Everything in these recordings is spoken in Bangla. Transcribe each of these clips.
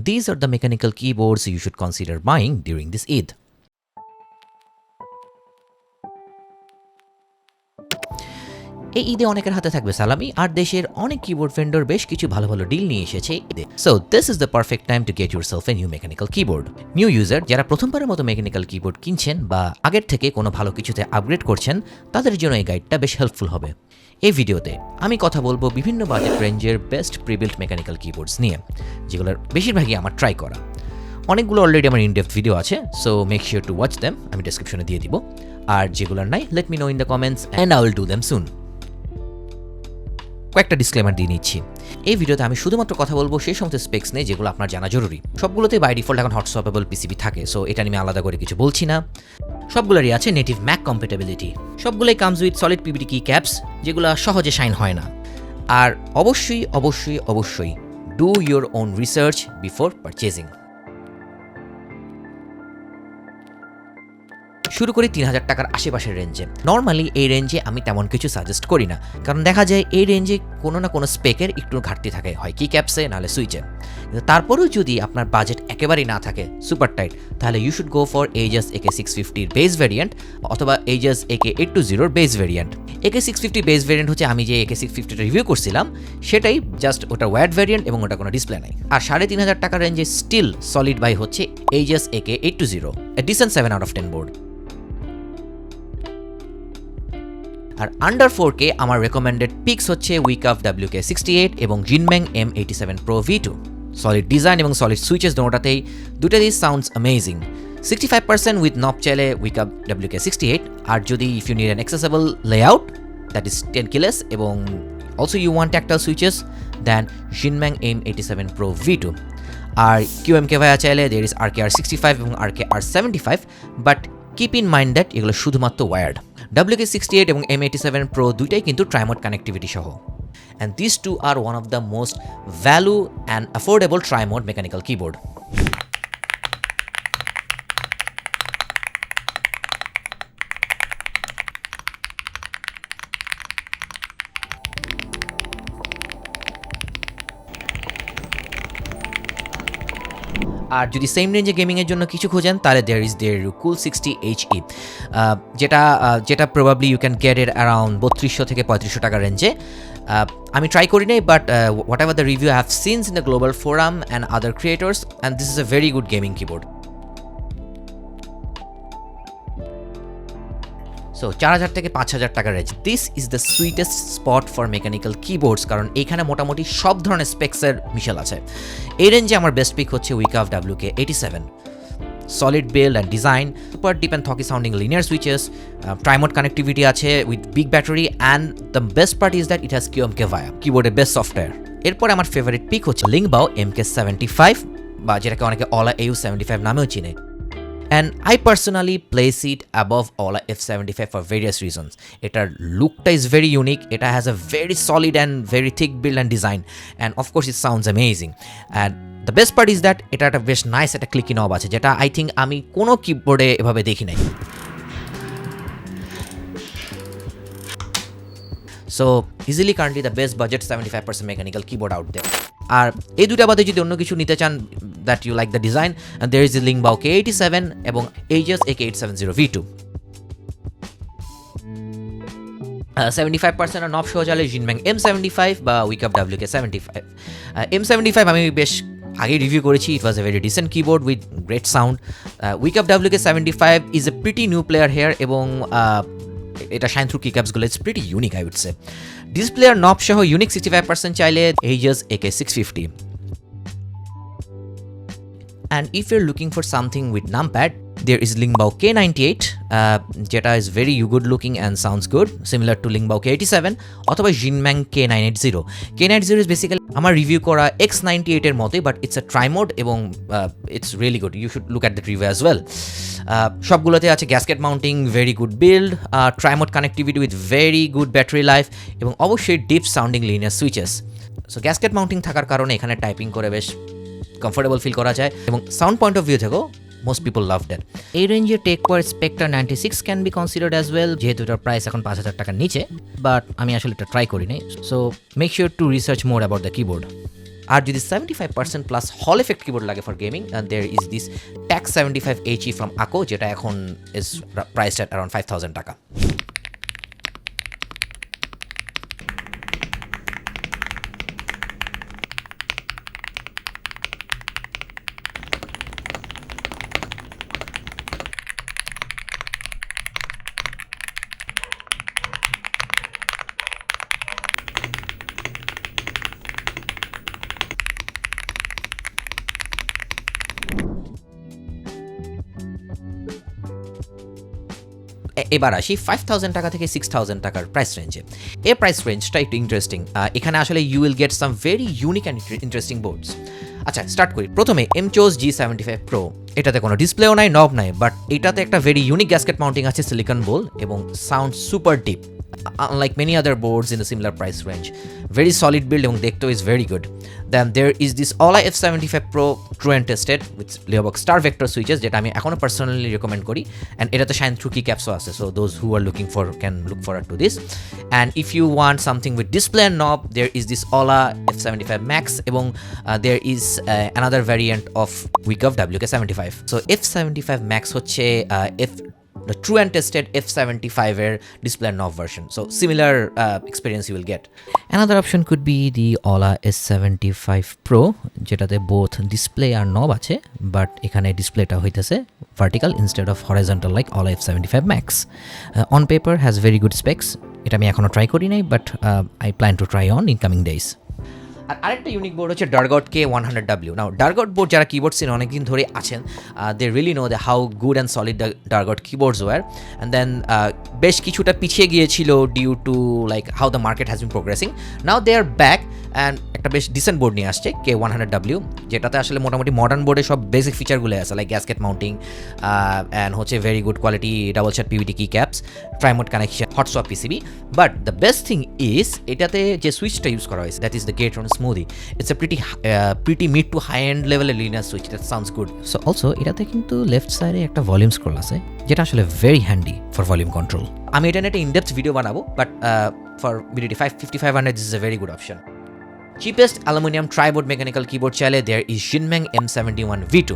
These are the mechanical keyboards you should consider buying during this Eid. এই ঈদে অনেকের হাতে থাকবে সালামি, আর দেশের অনেক কিবোর্ড ভেন্ডর বেশ কিছু ভালো ভালো ডিল নিয়ে এসেছে ঈদে। So this is the perfect time to gate yourself a new mechanical keyboard. New user যারা প্রথমবারের মতো মেকানিক্যাল কিবোর্ড কিনছেন বা আগের থেকে কোনো ভালো কিছুতে আপগ্রেড করছেন, তাদের জন্য এই গাইডটা বেশ হেল্পফুল হবে। এই ভিডিওতে আমি কথা বলবো বিভিন্ন বাজেট রেঞ্জের বেস্ট প্রিবিল্ট মেকানিক্যাল কিবোর্ডস নিয়ে, যেগুলোর বেশিরভাগই আমার ট্রাই করা। অনেকগুলো অলরেডি আমার ইনডেপথ ভিডিও আছে, so make sure to watch them, আমি ডেসক্রিপশনে দিয়ে দিব। আর যেগুলোর নাই, let me know in the comments and I will do them soon. কয়েকটা ডিসক্লেমার দিয়ে নিচ্ছি। এই ভিডিওতে আমি শুধুমাত্র কথা বলবো সেই সমস্ত স্পেক্স নিয়ে যেগুলো আপনার জানা জরুরি। সবগুলোতে বাই ডিফল্ট এখন হট সোয়াপেবল পিসিবি থাকে, সো এটা আমি আলাদা করে কিছু বলছি না। সবগুলোরই আছে নেটিভ ম্যাক কম্প্যাটেবিলিটি। সবগুলোই কামস উইথ সলিড পিভিটি কি ক্যাপস, যেগুলো সহজে শাইন হয় না। আর অবশ্যই অবশ্যই অবশ্যই do your own research before purchasing. শুরু করি 3000 টাকার আশেপাশের রেঞ্জে। নর্মালি এই রেঞ্জে আমি তেমন কিছু সাজেস্ট করি না, কারণ দেখা যায় এই রেঞ্জে কোনো না কোনো স্পেকের একটু ঘাটতি থাকে, হয় কি ক্যাপসে নাহলে সুইচে। তারপরেও যদি আপনার বাজেট একেবারেই না থাকে সুপার টাইট, তাহলে you should go for Ajazz AK650 base variant অথবা Ajazz AK820 base variant. AK650 base variant হচ্ছে আমি যে AK650 রিভিউ করছিলাম সেটাই, জাস্ট ওটা ওয়্যাড ভ্যারিয়েন্ট এবং ওটা কোনো ডিসপ্লে নাই। আর 3500 টাকার রেঞ্জে স্টিল সলিড বাই হচ্ছে এইজাস AK820, A dissent 7 out of 10 board. R under 4K আমার রেকমেন্ডেড পিক্স হচ্ছে উইকাফ WK68 এবং জিনম্যাং M87 Pro V2। Solid design এবং solid switches দুটাতেই sounds amazing. 65% with নব চাইলে উইকাফ WK68, আর যদি if you need an accessible layout that is 10 keyless এবং also you want tactile switches, then জিনম্যাং M87 Pro V2। R QMK ভায়া চাইলে দের ইজ RKR65 এবং RKR75, but keep in mind that এগুলো শুধুমাত্র ওয়্যার্ড। WK68 এবং M87 Pro দুইটাই কিন্তু ট্রাইমোড কানেক্টিভিটি সহ। And these two are one of the most value and affordable tri-mode mechanical keyboard. আর যদি সেম রেঞ্জে গেমিংয়ের জন্য কিছু খোঁজেন, তাহলে there is there cool 60 HE, যেটা probably you can get it around 3200 থেকে 3500 টাকা রেঞ্জে। আমি ট্রাই করি নাই, but whatever the review I have seen in the global forum and other creators, and this is a very good gaming keyboard. So 4000 থেকে 5000 টাকা range, this is the sweetest spot for mechanical keyboards, কারণ এইখানে মোটামুটি সব ধরনের স্পেক্সের মিশেল আছে। এই রেঞ্জে আমার বেস্ট পিক হচ্ছে উইকাফ WK87। Solid build and design, super deep and থকি sounding linear switches, ট্রাইমোড connectivity আছে with big battery, and the best part is that it has QMK ভায়া, কিবোর্ডের বেস্ট সফটওয়্যার। এরপরে আমার ফেভারিট পিক হচ্ছে লিংবাও MK75, বা যেটাকে অনেকে অলা AU75 নামেও চিনে। And I personally place it above Ola F75 for various reasons. Etar lookta is very unique. It has a very solid and very thick build and design, and of course it sounds amazing. And the best part is that এটা একটা বেশ নাইস একটা ক্লিকি নব আছে, যেটা আই থিঙ্ক আমি কোনো কিবোর্ডে এভাবে দেখি নাই। So easily currently the best budget 75% mechanical keyboard out there. আর এই দুটা বাদে যদি অন্য কিছু নিতে চান that you like the design, and there is the Lingbao K87 এবং Aegis AK870 V2। 75% নব সহ চালে জিনম্যাং M75 বা উইকাপ WK75। M75 আমি বেশ আগে রিভিউ করেছি, it was a very decent keyboard with great sound. উইকাপ WK75 is a pretty new player here, এবং এটা শাইন থ্রু কিক্যাপসগুলো it's pretty unique I would say. Display আর নব সহ ইউনিক 65% চাইলে Aegis AK650। And if you're looking for something with numpad, there is Lingbao K98, jeta is very good looking and sounds good, similar to Lingbao K87, অথবা Xinmeng K980. K980 is basically আমার রিভিউ করা X98 এর মতোই, বাট ইটস আ ট্রাইমোড এবং it's really good, you should look at the review as well. সবগুলোতে আছে gasket mounting, very good build, trimode connectivity with very good battery life, এবং অবশ্যই deep sounding linear switches. So gasket mounting থাকার কারণে এখানে টাইপিং করে বেশ কমফোর্টেবল ফিল করা যায়, এবং সাউন্ড পয়েন্ট অফ ভিউ থেকেও most people love that. এই রেঞ্জে Tecware Spectre 96 can be considered as well, যেহেতু এটার প্রাইস এখন 5000 টাকার নিচে, বাট আমি আসলে এটা ট্রাই করি নাই। So make sure to research more about the keyboard. আর যদি 75% প্লাস হল এফেক্ট কিবোর্ড লাগে for gaming, there is this Taka 75HE from Ako, যেটা এখন is priced at around 5,000 টাকা। এবার আসি 5,000 টাকা থেকে 6,000 টাকার প্রাইস রেঞ্জে। এই প্রাইস রেঞ্জটা একটু ইন্টারেস্টিং। এখানে আসলে you will get some very unique and interesting boards. আচ্ছা, স্টার্ট করি। প্রথমে MCOS G75 Pro, এটাতে কোনো ডিসপ্লেও নাই, নব নাই, বাট এটাতে একটা ভেরি ইউনিক গ্যাসকেট মাউন্টিং আছে, সিলিকন বোল, এবং sound super deep, unlike many other boards in the similar price range. Very solid build এবং দেখতেও is very good. Then there is this Ola F75 Pro true and tested with Leobox star vector switches, যেটা আমি এখনো personally recommend করি, and এটাতে shine through keycaps-ও আছে, so those who are looking for can look forward to this. And if you want something with display and knob, there is this Ola F75 Max, এবং there is another variant of Wicov WK75. So F75 Max হচ্ছে the true and tested F75 এর display and knob version. So similar experience you will get. Another option could be the Ola S75 Pro, যেটাতে both display আর knob আছে, but এখানে ডিসপ্লেটা হইতেছে vertical instead of horizontal like Ola F75 Max. On paper has very good specs. এটা আমি এখনো ট্রাই করি নাই, but I plan to try on in coming days. আর আরেকটা ইউনিক বোর্ড হচ্ছে Dargot K100W। Now Dargot board যারা কিবোর্ড সিনে অনেকদিন ধরে আছেন, they really know the how good and solid the Dargot keyboards were, and then বেশ কিছুটা পিছিয়ে গিয়েছিল due to like how the market has been progressing. Now they are back and একটা বেশ ডিসেন্ট বোর্ড নিয়ে আসছে K100W, যেটাতে আসলে মোটামুটি মডার্ন বোর্ডে সব বেসিক ফিচারগুলো আছে, লাইক গ্যাসকেট মাউন্টিং অ্যান্ড হচ্ছে very good quality double shot PVT key caps, trimode connection, hot swap PCB। But the best thing is এটাতে যে সুইচটা ইউজ করা হয়েছে, that is the Gateron smoothie. It's a pretty mid to high end level linear switch. That sounds good. So also এটাতে কিন্তু লেফট সাইডে একটা ভলিউম স্ক্রল আছে, যেটা আসলে very handy for volume control. আমি এটা নিয়ে একটা ইনডেপথ ভিডিও বানাবো, but for BDT 5500 this is a very good option. Cheapest aluminum tri-board mechanical keyboard চাইলে there is Jinmeng M71 V2.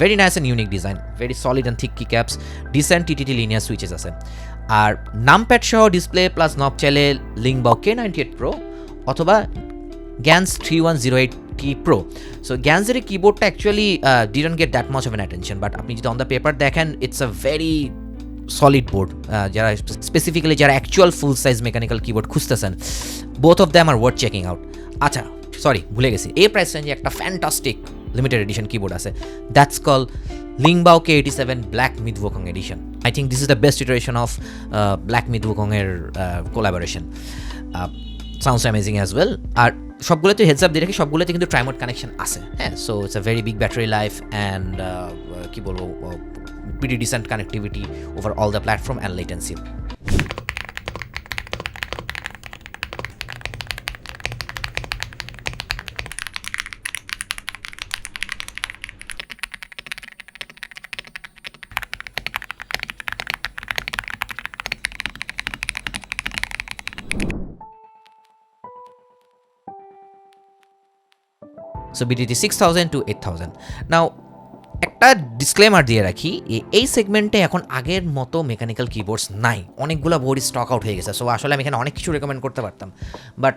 Very nice and unique design, very solid and thick keycaps, decent TTT linear switches আছে। আর নামপ্যাড সহ ডিসপ্লে প্লাস নব চাইলে Lingbao K98 Pro অথবা Gans 3108T Pro. So Gans এর কিবোর্ডটা actually didn't get that much of an attention, but আপনি যদি অন দ্য পেপার দেখেন it's a very solid board. যারা স্পেসিফিক্যালি যারা অ্যাকচুয়াল ফুল সাইজ মেকানিক্যাল কিবোর্ড খুঁজতেছেন, both of them are worth checking out. আচ্ছা, সরি ভুলে গেছি, এই প্রাইস রেঞ্জে একটা ফ্যান্টাস্টিক লিমিটেড এডিশন কিবোর্ড আছে, that's call Lingbao K87 Black Myth Wukong Edition. I think this is the best iteration of Black Myth Wukong এর collaboration. Sounds amazing as well. আর সবগুলোতে হেডস আপ দিয়ে রাখি, সবগুলোতে কিন্তু ট্রাইমোড কানেকশন আছে, হ্যাঁ। So it's a very big battery life and কি বলবো, pretty decent connectivity over all the platform and latency. So BDT 6,000 to 8,000. Now একটা ডিসক্লেমার দিয়ে রাখি, এই সেগমেন্টে এখন আগের মতো মেকানিক্যাল কিবোর্ডস নাই, অনেকগুলো বোর্ড স্টক আউট হয়ে গেছে। সো আসলে আমি এখানে অনেক কিছু রেকমেন্ড করতে পারতাম, but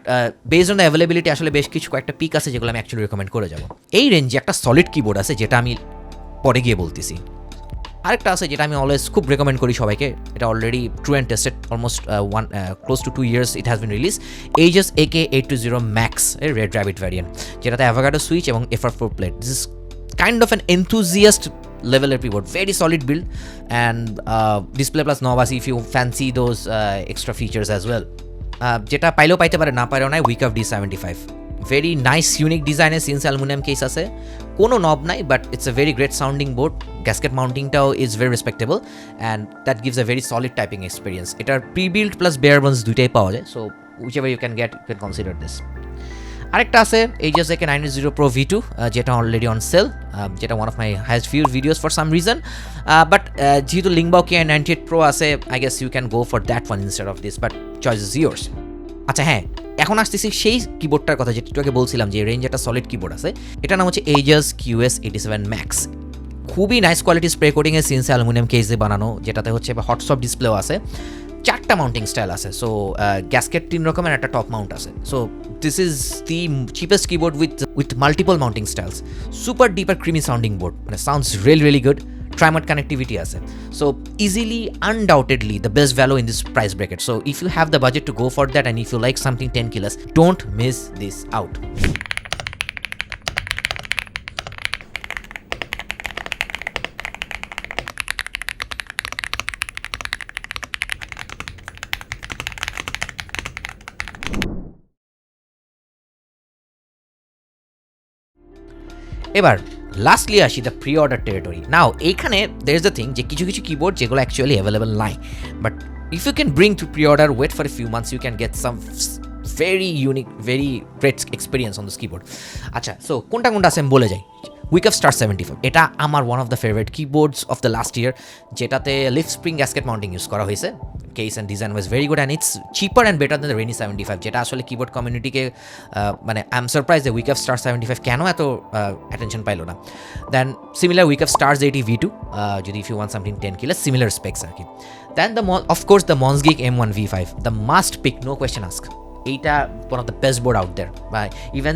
based on the availability আসলে বেশ কিছু কয়েকটা পিক আছে যেগুলো আমি অ্যাকচুয়ালি রেকমেন্ড করে যাব। এই রেঞ্জে একটা সলিড কিবোর্ড আছে যেটা আমি পরে গিয়ে বলতেছি। আরেকটা আছে যেটা আমি অলওয়েজ খুব রেকমেন্ড করি সবাইকে, এটা already true and tested, almost close to 2 years it has been release, Aegis AK820 Max এর রেড র্যাবিট ভ্যারিয়েন্ট, যেটাতে অ্যাভোগাডো সুইচ এবং FR4 plate. This is kind of an enthusiast level keyboard, very solid build, and display plus knob if you fancy those extra features as well. যেটা পাইলেও পাইতে পারে, না পারেও নাই, Wicov D75, very nice unique design এ সিন্স অ্যালুমিনিয়াম কেস আছে, কোনো নব নাই, but it's a very great sounding board. Gasket মাউন্টিংটাও is very respectable and that gives a very solid typing experience. এটার pre build plus bare bones দুইটাই পাওয়া যায়, so whichever you can get, you can consider this. আরেকটা আছে Aegis AK980 Pro V2, যেটা অলরেডি অন সেল, যেটা one of my highest viewed videos for some reason, but যেহেতু Lingbao K98 Pro আছে, I guess you can go for that one instead of this, but choice is yours. আচ্ছা হ্যাঁ, এখন আসতেছি সেই কিবোর্ডটার কথা যেটা একটু আগে বলছিলাম যে রেঞ্জ একটা সলিড কিবোর্ড আছে। এটার নাম হচ্ছে Asus QS87 Max। খুবই নাইস কোয়ালিটি স্প্রে কোটিংয়ের সিএনসি অ্যালুমিনিয়াম কেসে বানানো, যেটাতে হচ্ছে হটসপ ডিসপ্লেও আছে, 4টা মাউন্টিং স্টাইল আছে। সো গ্যাসকেট 3 রকমের, একটা টপ মাউন্ট আছে। So this is the cheapest keyboard with multiple mounting styles. Super deeper creamy sounding board, মানে sounds really good. Trimode connectivity আছে। So easily undoubtedly the best value in this price bracket. So if you have the budget to go for that and if you like something 10 কিলাস, ডোন্ট মিস দিস আউট। এবার লাস্টলি আসি the preorder territory. Now এইখানে দের ইজ দ্য থিং যে কিছু কিছু কিবোর্ড যেগুলো অ্যাকচুয়ালি অ্যাভেলেবল নাই, but if you can bring to preorder, wait for a few months, you can get some very unique, very great experience on this keyboard. আচ্ছা, সো কোনটা কোনটা আছে আমি বলে যাই। উইকআপ স্টার 75, এটা আমার one of the favourite keyboards of the last year, যেটাতে lift spring gasket mounting use করা হয়েছে। Case and design was very good and it's cheaper and better than Rainy 75, যেটা আসলে কিবোর্ড কমিউনিটিকে মানে আই এম সারপ্রাইজ যে উইকআপ স্টার 75 কেন এত অ্যাটেনশন পাইল না। দেন সিমিলার উইকআপ স্টার্স 80 V2, যদি if you want something 10 kilo, similar specs আর কি। Then of course the Monsgeek M1 V5, the must pick, no question ask. এইটা one of the best board out there. Even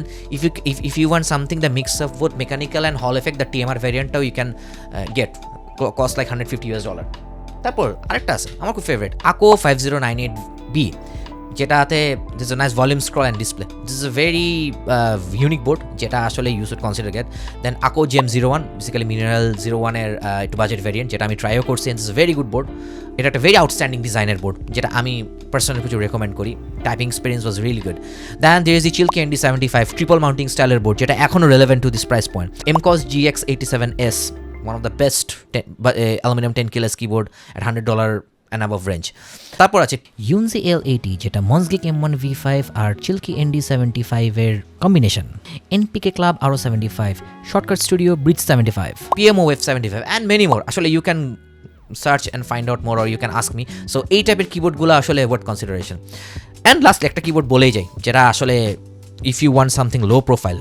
if you want something that mix of both mechanical and hall effect, the TMR variant you can get, cost like $150. তারপর আরেকটা আছে আমার খুব ফেভারিট, আকো 5098B, যেটাতে this a nice volume scroll and display. This is a very unique board, যেটা আসলে ইউ শুড কনসিডার গেট। দেন আকো GM01, বেসিক্যালি মিনারেল 01-এর একটু বাজেট ভ্যারিয়েন্ট, যেটা আমি ট্রাইও করছি, and this is very good board. এটা একটা ভেরি আউটস্ট্যান্ডিং ডিজাইনের বোর্ড, যেটা আমি পার্সোনালি কিছু রেকমেন্ড করি। Typing experience was really good. Then there is the Chilkey ND75 triple mounting স্টাইলের বোর্ড, যেটা এখনও relevant to this price point. MCOS GX87S, one of the best aluminum 10 keyless keyboard at $100 and above range. তারপর আছে ইউনজি L80, যেটা মনসগিক M1 V5 আর চিলকি ND75 এর কম্বিনেশন। NPK Club আরও 75, shortcut studio bridge 75, PMO Wave 75 and many more. আসলে you can search and find out more or you can ask me. So এই টাইপের কিবোর্ডগুলো আসলে worth consideration. And lastly একটা কিবোর্ড বলেই যাই, যেটা আসলে if you want something low profile,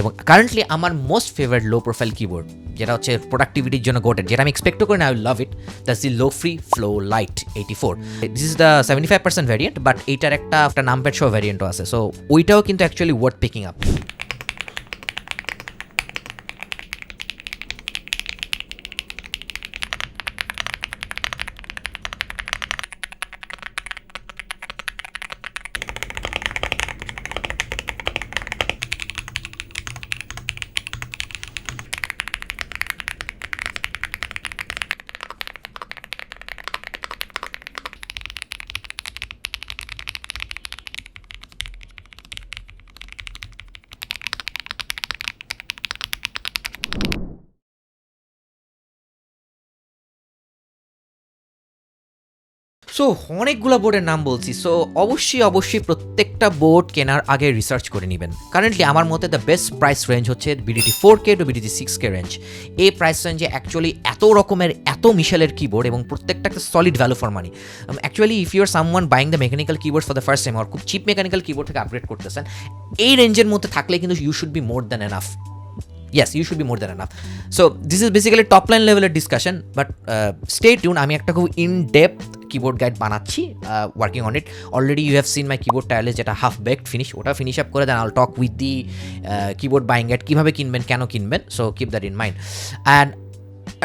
এবং কারেন্টলি আমার most favourite low profile keyboard, যেটা হচ্ছে প্রোডাক্টিভিটির জন্য গোটেড, যেটা আমি এক্সপেক্টও করি না, I love it, that's the low free flow light 84। This is the 75% variant, but এইটার একটা নামপ্যাড সহ ভ্যারিয়েন্টও আছে। সো ওইটাও কিন্তু actually worth picking up. So অনেকগুলো বোর্ডের নাম বলছি। সো অবশ্যই প্রত্যেকটা বোর্ড কেনার আগে রিসার্চ করে নেবেন। কারেন্টলি আমার মতে দ্য বেস্ট প্রাইস রেঞ্জ হচ্ছে BDT 4K to BDT 6K range. এই প্রাইস রেঞ্জে অ্যাকচুয়ালি এত রকমের এত মিশেলের কিবোর্ড, এবং প্রত্যেকটা একটা solid value for money. Actually if you are someone buying the mechanical keyboard for the first time, আর খুব চিপ মেকানিক্যাল কিবোর্ড থেকে আপগ্রেড করতেছেন, এই রেঞ্জের মধ্যে থাকলে কিন্তু you should be more than enough. Yes, you should be more than enough. So this is basically top line level discussion, but stay tuned. আমি একটা খুব in depth keyboard guide বানাচ্ছি, working on it. Already you have seen my keyboard tier list, যেটা half baked finish, ওটা ফিনিশ আপ করে then I'll talk with the keyboard buying guide, কিভাবে কিনবেন, কেন কিনবেন। So keep that in mind. And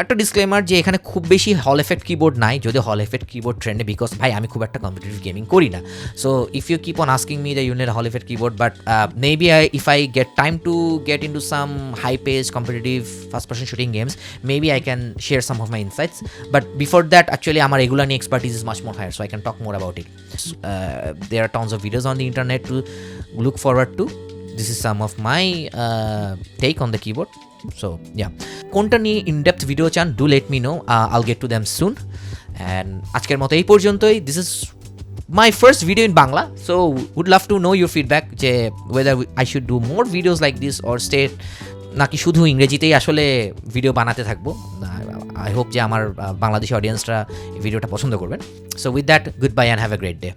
একটা ডিসক্লেমার যে এখানে খুব বেশি হল এফেক্ট কিবোর্ড নাই, যদি হল এফেক্ট কিবোর্ড ট্রেন্ডে, বিকজ ভাই আমি খুব একটা কম্পিটিটিভ গেমিং করি না। So if you keep on asking me that you need Hall effect keyboard, but maybe if I get time to get in to some high pace competitive first person shooting games, maybe I can share some of my insights, but before that actually আমার এগুলো নিয়ে expertise is much more higher, so I can talk more about it. There are tons of videos on the internet to look forward to. This is some of my take on the keyboard. So yeah, কোনটা নিয়ে in-depth video চান, do let me know. I'll get to them soon. And আজকের মতো এই পর্যন্তই। This is my first video in Bangla, so would love to know your feedback যে whether I should do more videos like this or stay, নাকি শুধু ইংরেজিতেই আসলে ভিডিও বানাতে থাকবো। I hope যে আমার বাংলাদেশি অডিয়েন্সরা এই ভিডিওটা পছন্দ করবেন। So with that, goodbye and have a great day.